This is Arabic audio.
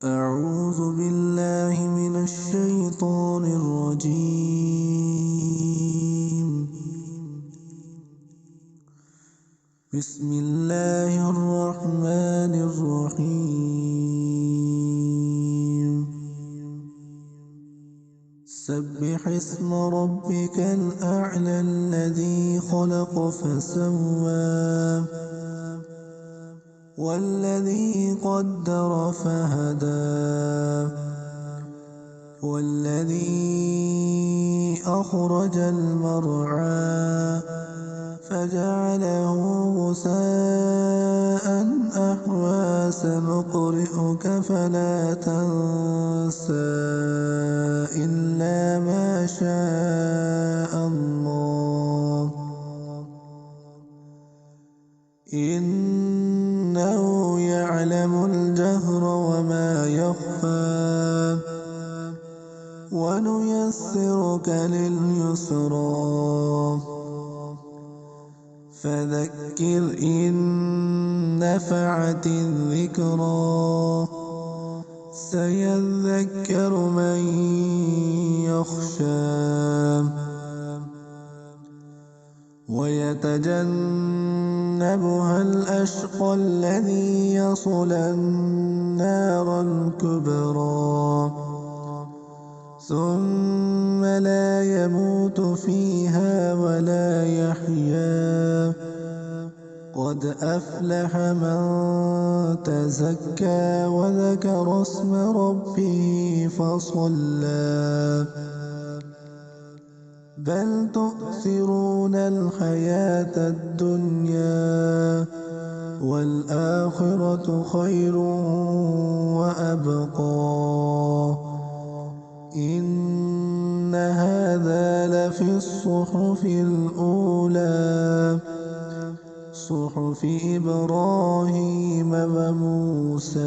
أعوذ بالله من الشيطان الرجيم. بسم الله الرحمن الرحيم. سبح اسم ربك الأعلى الذي خلق فسوى والذي قدر فهدى والذي أخرج المرعى فجعله غثاء أحوى سنقرئك فلا تنسى إلا ما شاء الله إنه يعلم الجهر وما يخفى ونيسرك لليسرى فذكر إن نفعت الذكرى سيذكر من يخشى ويتجنبها الأشقى الذي يصلى النار الكبرى ثم لا يموت فيها ولا يحيا قد أفلح من تزكى وذكر اسم ربه فصلى بل تؤثرون الحياة الدنيا والآخرة خير وأبقى إن هذا لفي الصحف الأولى صحف إبراهيم وموسى